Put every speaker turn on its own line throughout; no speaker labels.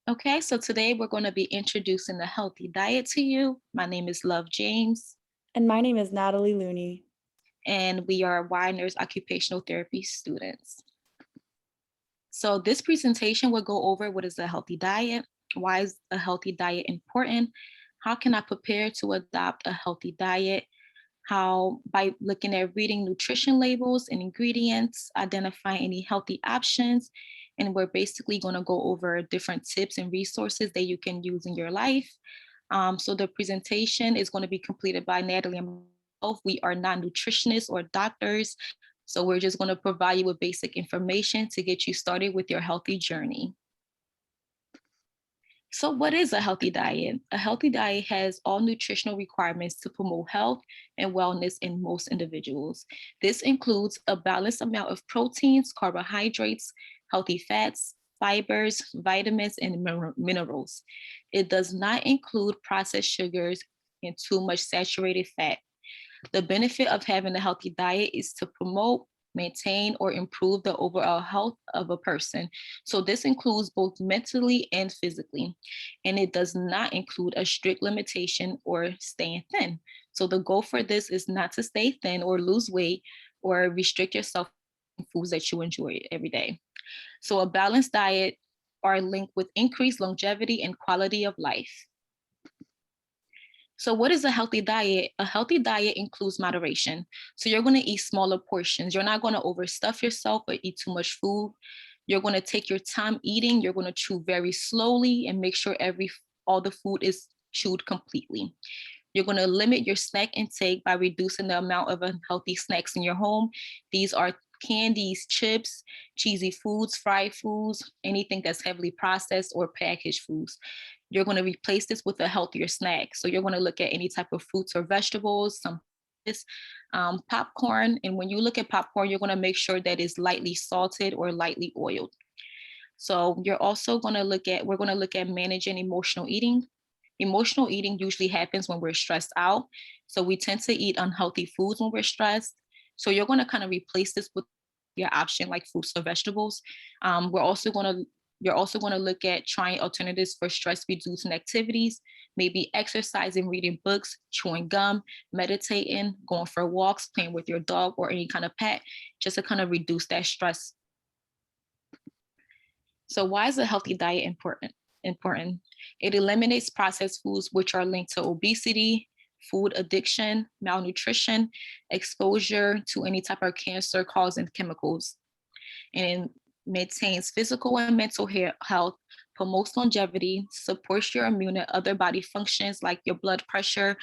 Okay, so today we're going to be introducing a healthy diet to you. My name is Love James,
And my name is Natalie Looney.
and we are Widener's occupational therapy students. So, this presentation will go over what is a healthy diet, why is a healthy diet important, how can I prepare to adopt a healthy diet, how by looking at reading nutrition labels and ingredients, identifying any healthy options, and we're basically going to go over different tips and resources that you can use in your life. So the presentation is going to be completed by Natalie and myself. We are not nutritionists or doctors, so we're just going to provide you with basic information to get you started with your healthy journey. So, what is a healthy diet? A healthy diet has all nutritional requirements to promote health and wellness in most individuals. This includes a balanced amount of proteins, carbohydrates, healthy fats, fibers, vitamins, and minerals. It does not include processed sugars and too much saturated fat. The benefit of having a healthy diet is to promote, maintain, or improve the overall health of a person. So, this includes both mentally and physically. And it does not include a strict limitation or staying thin. So, the goal for this is not to stay thin or lose weight or restrict yourself from foods that you enjoy every day. So, a balanced diet are linked with increased longevity and quality of life. So, what is a healthy diet? A healthy diet includes moderation. So, you're going to eat smaller portions. You're not going to overstuff yourself or eat too much food. You're going to take your time eating. You're going to chew very slowly and make sure all the food is chewed completely. You're going to limit your snack intake by reducing the amount of unhealthy snacks in your home. These are candies, chips, cheesy foods, fried foods, anything that's heavily processed or packaged foods. You're going to replace this with a healthier snack. So you're going to look at any type of fruits or vegetables, some popcorn. And when you look at popcorn, you're going to make sure that it's lightly salted or lightly oiled. So we're going to look at managing emotional eating. Emotional eating usually happens when we're stressed out. So we tend to eat unhealthy foods when we're stressed. So you're going to kind of replace this with your option like fruits or vegetables. We're also going to You're also going to look at trying alternatives for stress reducing activities, maybe exercising, reading books, chewing gum, meditating, going for walks, playing with your dog or any kind of pet, just to kind of reduce that stress. So why is a healthy diet important? It eliminates processed foods which are linked to obesity, food addiction, malnutrition, exposure to any type of cancer causing chemicals, and it maintains physical and mental health, promotes longevity, supports your immune and other body functions like your blood pressure,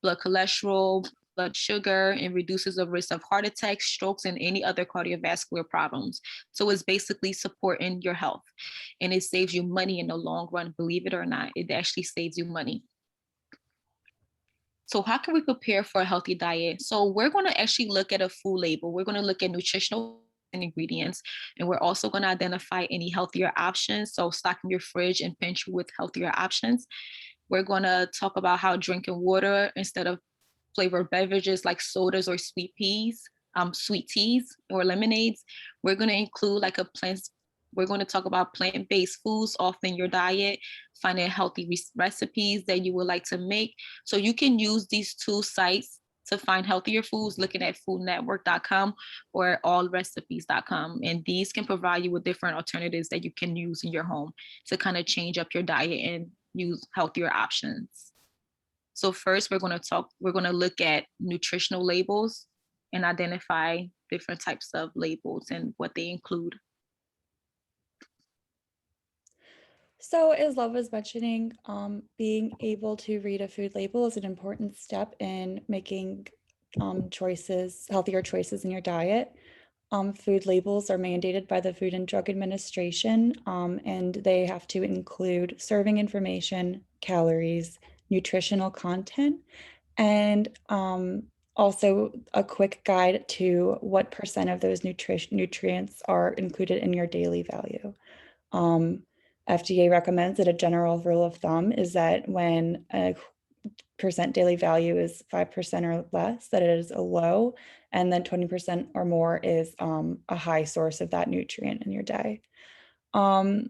blood cholesterol, blood sugar, and reduces the risk of heart attacks, strokes, and any other cardiovascular problems. So it's basically supporting your health. And it saves you money in the long run, believe it or not. It actually saves you money. So, how can we prepare for a healthy diet? So, we're going to actually look at a food label. We're going to look at nutritional and ingredients, and we're also going to identify any healthier options. So, stocking your fridge and pantry with healthier options. We're going to talk about how drinking water instead of flavored beverages like sodas or sweet teas or lemonades. We're going to include like a plant. We're going to talk about plant-based foods often in your diet, finding healthy recipes that you would like to make. So you can use these two sites to find healthier foods, looking at foodnetwork.com or allrecipes.com. And these can provide you with different alternatives that you can use in your home to kind of change up your diet and use healthier options. So first we're going to look at nutritional labels and identify different types of labels and what they include.
So, as Love was mentioning, being able to read a food label is an important step in making healthier choices in your diet. Food labels are mandated by the Food and Drug Administration, and they have to include serving information, calories, nutritional content, and also a quick guide to what percent of those nutrients are included in your daily value. Um, FDA recommends that a general rule of thumb is that when a percent daily value is 5% or less, that it is a low, and then 20% or more is a high source of that nutrient in your day. Um,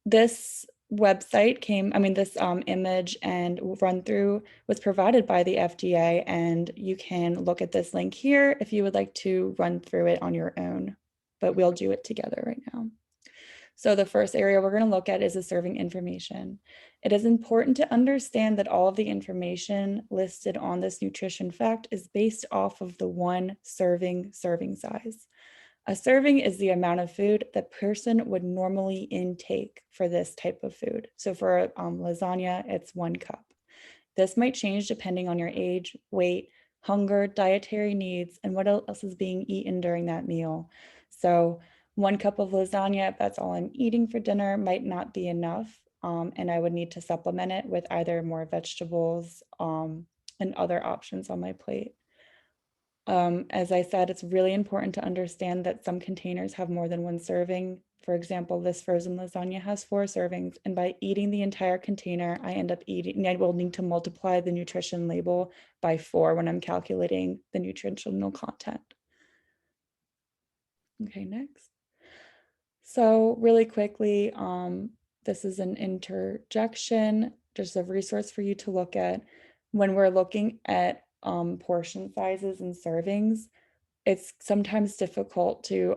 this website came, I mean, this image and run through was provided by the FDA, and you can look at this link here if you would like to run through it on your own, but we'll do it together right now. So the first area we're going to look at is the serving information. It is important to understand that all of the information listed on this nutrition fact is based off of the one serving size. A serving is the amount of food the person would normally intake for this type of food. So for lasagna, it's 1 cup. This might change depending on your age, weight, hunger, dietary needs, and what else is being eaten during that meal. So 1 cup of lasagna, if that's all I'm eating for dinner, might not be enough. And I would need to supplement it with either more vegetables and other options on my plate. As I said, it's really important to understand that some containers have more than one serving. For example, this frozen lasagna has 4 servings, and by eating the entire container, I will need to multiply the nutrition label by 4 when I'm calculating the nutritional content. Okay, next. So really quickly, this is an interjection, just a resource for you to look at. When we're looking at portion sizes and servings, it's sometimes difficult to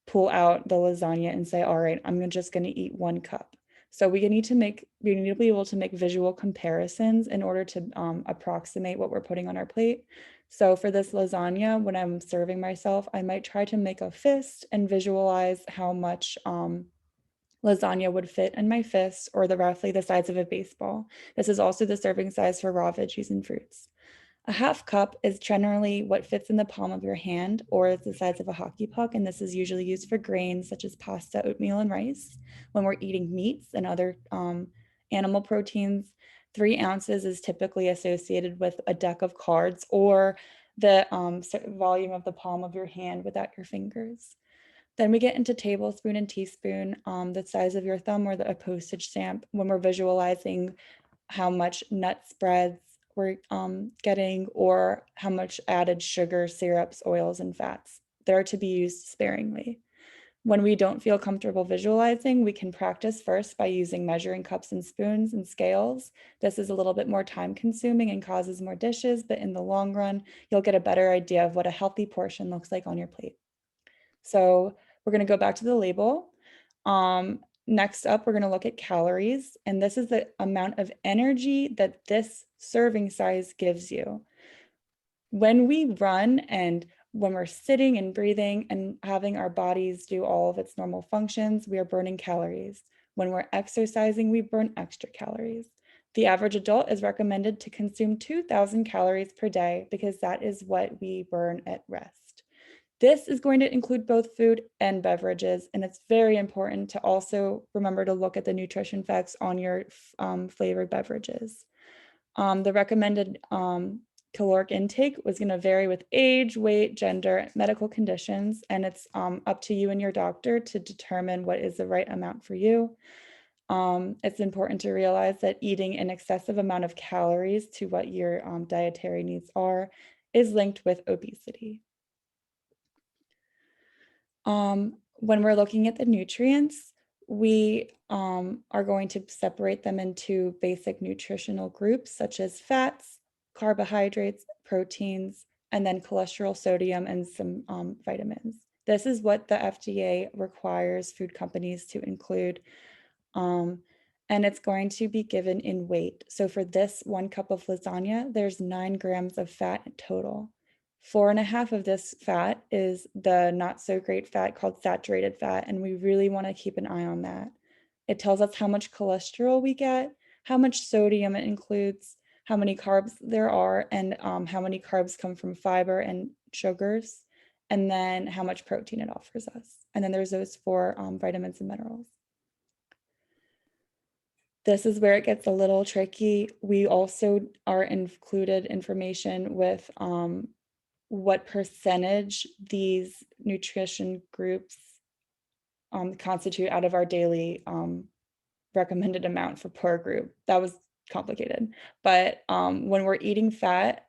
pull out the lasagna and say, all right, I'm just going to eat 1 cup. So we need to be able to make visual comparisons in order to approximate what we're putting on our plate. So for this lasagna, when I'm serving myself, I might try to make a fist and visualize how much lasagna would fit in my fist, or roughly the size of a baseball. This is also the serving size for raw veggies and fruits. A half cup is generally what fits in the palm of your hand, or it's the size of a hockey puck, and this is usually used for grains such as pasta, oatmeal, and rice. When we're eating meats and other animal proteins, 3 ounces is typically associated with a deck of cards or the volume of the palm of your hand without your fingers. Then we get into tablespoon and teaspoon, the size of your thumb or a postage stamp when we're visualizing how much nut spreads we're getting, or how much added sugar, syrups, oils, and fats. They're to be used sparingly. When we don't feel comfortable visualizing, we can practice first by using measuring cups and spoons and scales. This is a little bit more time consuming and causes more dishes, but in the long run, you'll get a better idea of what a healthy portion looks like on your plate. So we're going to go back to the label. Next up, we're going to look at calories, and this is the amount of energy that this serving size gives you. When we run and when we're sitting and breathing and having our bodies do all of its normal functions, we are burning calories. When we're exercising, we burn extra calories. The average adult is recommended to consume 2,000 calories per day because that is what we burn at rest. This is going to include both food and beverages, and it's very important to also remember to look at the nutrition facts on your flavored beverages. The recommended caloric intake was going to vary with age, weight, gender, medical conditions, and it's up to you and your doctor to determine what is the right amount for you. It's important to realize that eating an excessive amount of calories to what your dietary needs are is linked with obesity. When we're looking at the nutrients, we are going to separate them into basic nutritional groups such as fats, carbohydrates, proteins, and then cholesterol, sodium, and some vitamins. This is what the FDA requires food companies to include, and it's going to be given in weight. So for this 1 cup of lasagna, there's 9 grams of fat total. 4.5 of this fat is the not so great fat called saturated fat, and we really want to keep an eye on that. It tells us how much cholesterol we get, how much sodium it includes, how many carbs there are, and how many carbs come from fiber and sugars, and then how much protein it offers us. And then there's those 4 vitamins and minerals. This is where it gets a little tricky. We also are included information with what percentage these nutrition groups constitute out of our daily recommended amount for per group. That was complicated. But when we're eating fat,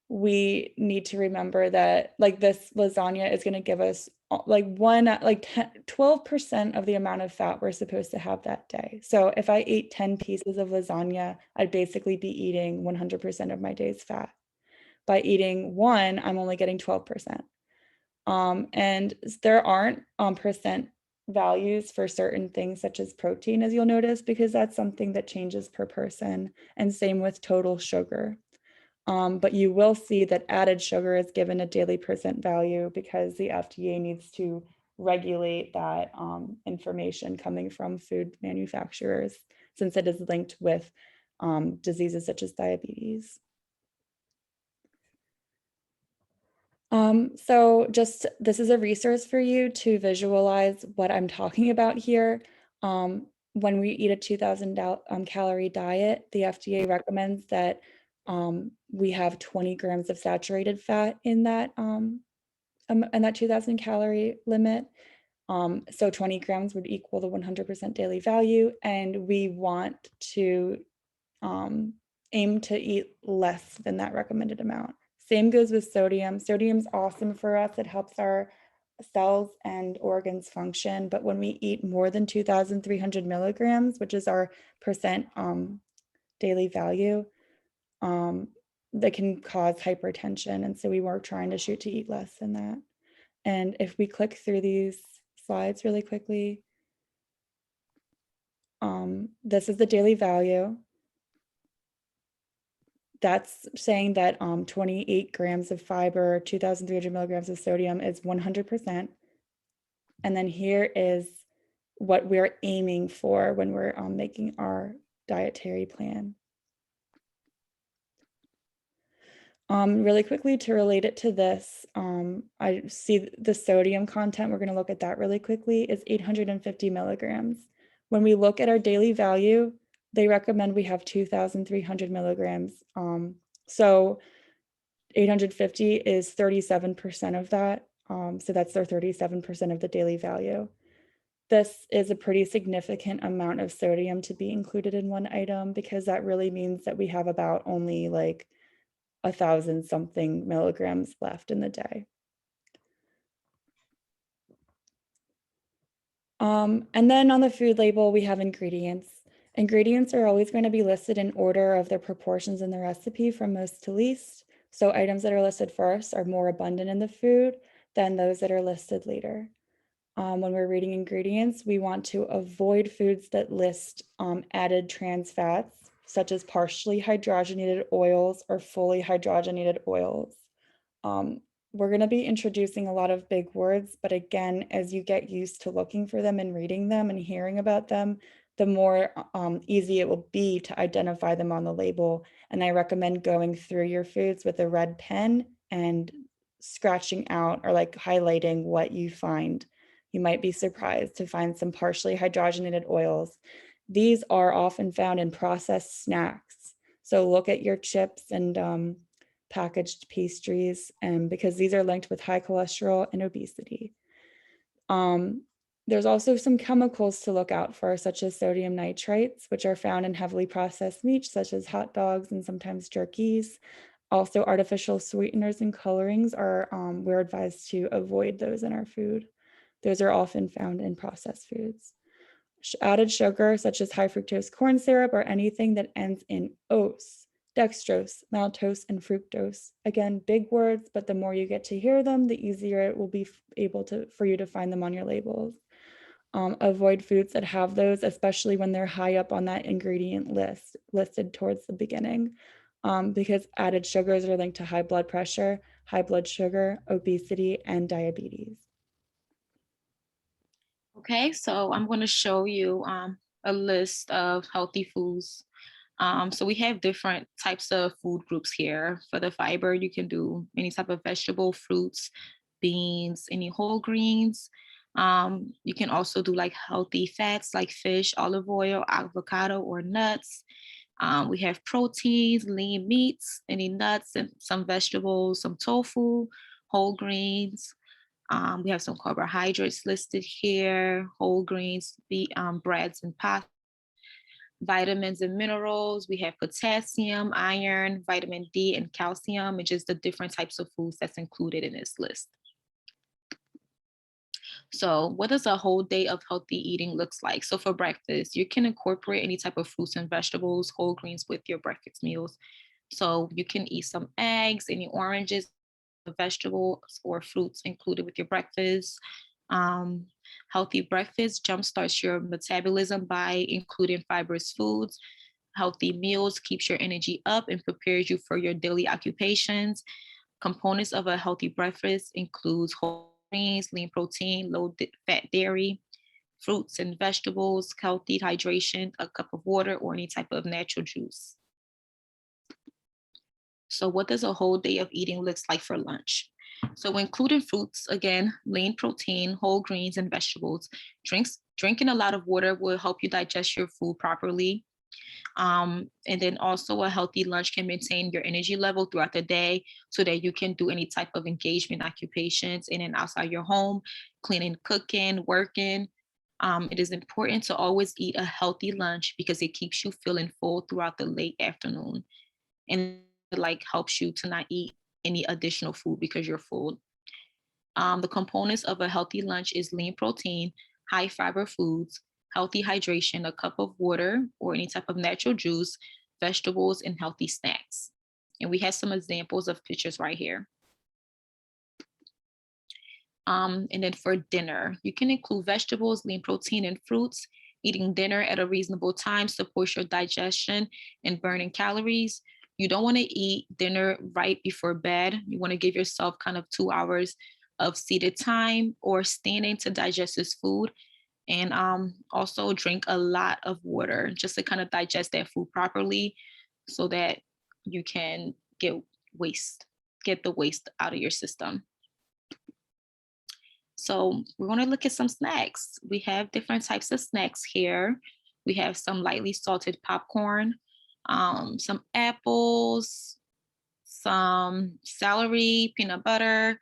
we need to remember that like this lasagna is going to give us like 12% of the amount of fat we're supposed to have that day. So if I ate 10 pieces of lasagna, I'd basically be eating 100% of my day's fat. By eating one, I'm only getting 12%. And there aren't percent values for certain things such as protein, as you'll notice, because that's something that changes per person, and same with total sugar. But you will see that added sugar is given a daily percent value because the FDA needs to regulate that information coming from food manufacturers, since it is linked with diseases such as diabetes. So just this is a resource for you to visualize what I'm talking about here. When we eat a 2,000 calorie diet, the FDA recommends that we have 20 grams of saturated fat in that 2,000 calorie limit. So 20 grams would equal the 100% daily value, and we want to aim to eat less than that recommended amount. Same goes with sodium. Sodium's awesome for us. It helps our cells and organs function. But when we eat more than 2,300 milligrams, which is our percent daily value, that can cause hypertension. And so we were trying to shoot to eat less than that. And if we click through these slides really quickly, this is the daily value. That's saying that 28 grams of fiber, 2,300 milligrams of sodium is 100%. And then here is what we're aiming for when we're making our dietary plan. Really quickly to relate it to this, I see the sodium content, we're gonna look at that really quickly, is 850 milligrams. When we look at our daily value, they recommend we have 2,300 milligrams. So 850 is 37% of that. So that's their 37% of the daily value. This is a pretty significant amount of sodium to be included in one item, because that really means that we have about only like 1,000 something milligrams left in the day. And then on the food label, we have ingredients. Ingredients are always going to be listed in order of their proportions in the recipe from most to least. So items that are listed first are more abundant in the food than those that are listed later. When we're reading ingredients, we want to avoid foods that list added trans fats, such as partially hydrogenated oils or fully hydrogenated oils. We're going to be introducing a lot of big words, but again, as you get used to looking for them and reading them and hearing about them, the more easy it will be to identify them on the label. And I recommend going through your foods with a red pen and scratching out or like highlighting what you find. You might be surprised to find some partially hydrogenated oils. These are often found in processed snacks. So look at your chips and packaged pastries, and because these are linked with high cholesterol and obesity. There's also some chemicals to look out for, such as sodium nitrates, which are found in heavily processed meats, such as hot dogs and sometimes jerkies. Also, artificial sweeteners and colorings are, we're advised to avoid those in our food. Those are often found in processed foods. Added sugar, such as high fructose corn syrup or anything that ends in ose, dextrose, maltose, and fructose. Again, big words, but the more you get to hear them, the easier it will be for you to find them on your labels. Avoid foods that have those, especially when they're high up on that ingredient list, listed towards the beginning, because added sugars are linked to high blood pressure, high blood sugar, obesity, and diabetes.
Okay, so I'm going to show you a list of healthy foods. So we have different types of food groups here. For the fiber, you can do any type of vegetable, fruits, beans, any whole greens. You can also do like healthy fats like fish, olive oil, avocado, or nuts. We have proteins, lean meats, any nuts, and some vegetables, some tofu, whole greens. We have some carbohydrates listed here, whole grains, breads, and pasta. Vitamins and minerals, we have potassium, iron, vitamin D, and calcium, and just the different types of foods that's included in this list. So what does a whole day of healthy eating looks like? So for breakfast, you can incorporate any type of fruits and vegetables, whole grains with your breakfast meals. So you can eat some eggs, any oranges, vegetables or fruits included with your breakfast. Um, Healthy breakfast jumpstarts your metabolism by including fibrous foods. Healthy meals keeps your energy up and prepares you for your daily occupations. Components of a healthy breakfast includes whole grains, lean protein, fat dairy, fruits and vegetables, healthy hydration, a cup of water, or any type of natural juice. So what does a whole day of eating looks like for lunch? So including fruits, again, lean protein, whole grains, and vegetables. Drinking a lot of water will help you digest your food properly. And then also a healthy lunch can maintain your energy level throughout the day so that you can do any type of engagement occupations in and outside your home, cleaning, cooking, working. It is important to always eat a healthy lunch because it keeps you feeling full throughout the late afternoon. And like helps you to not eat any additional food because you're full. The components of a healthy lunch is lean protein, high fiber foods, healthy hydration, a cup of water or any type of natural juice, vegetables, and healthy snacks. And we have some examples of pictures right here. And then for dinner, you can include vegetables, lean protein, and fruits. Eating dinner at a reasonable time supports your digestion and burning calories. You don't want to eat dinner right before bed. You want to give yourself kind of 2 hours of seated time or standing to digest this food. And also drink a lot of water just to kind of digest that food properly so that you can get the waste out of your system. So we're going to look at some snacks. We have different types of snacks here. We have some lightly salted popcorn, some apples, some celery, peanut butter,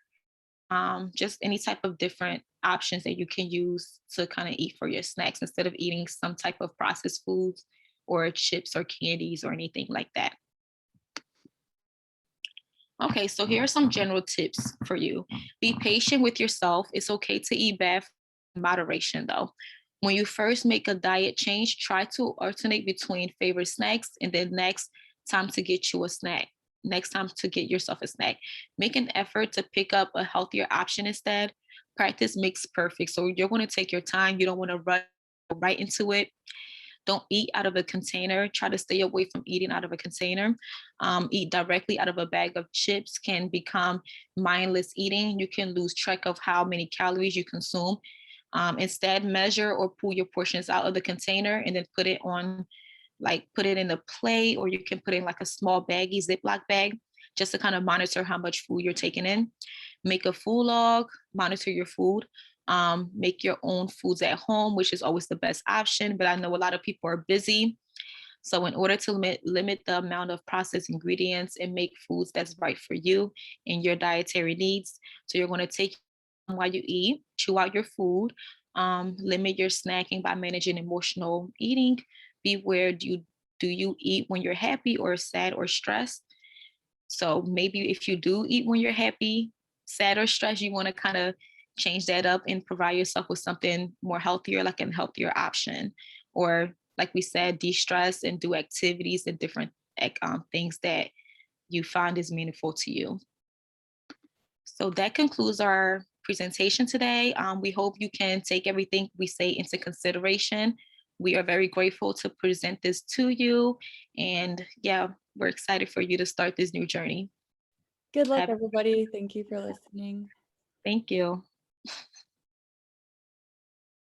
just any type of different options that you can use to kind of eat for your snacks instead of eating some type of processed foods or chips or candies or anything like that. Okay, so here are some general tips for you. Be patient with yourself. It's okay to eat bad in moderation, though. When you first make a diet change, try to alternate between favorite snacks and then next time to get you a snack. Next time to get yourself a snack. Make an effort to pick up a healthier option instead. Practice makes perfect. So you're going to take your time. You don't want to rush right into it. Don't eat out of a container. Try to stay away from eating out of a container. Eat directly out of a bag of chips can become mindless eating. You can lose track of how many calories you consume. Instead, measure or pull your portions out of the container and then put it in a plate, or you can put it in like a small baggie, Ziploc bag, just to kind of monitor how much food you're taking in. Make a food log, monitor your food. Make your own foods at home, which is always the best option. But I know a lot of people are busy. So in order to limit the amount of processed ingredients and make foods that's right for you and your dietary needs. So you're going to take while you eat, chew out your food, limit your snacking by managing emotional eating. Beware, do you eat when you're happy or sad or stressed? So maybe if you do eat when you're happy, sad, or stressed, you want to kind of change that up and provide yourself with something more healthier, like a healthier option. Or, like we said, de stress and do activities and different things that you find is meaningful to you. So that concludes our presentation today. We hope you can take everything we say into consideration. We are very grateful to present this to you. And yeah, we're excited for you to start this new journey.
Good luck,
Have,
everybody. Thank you for listening.
thank you.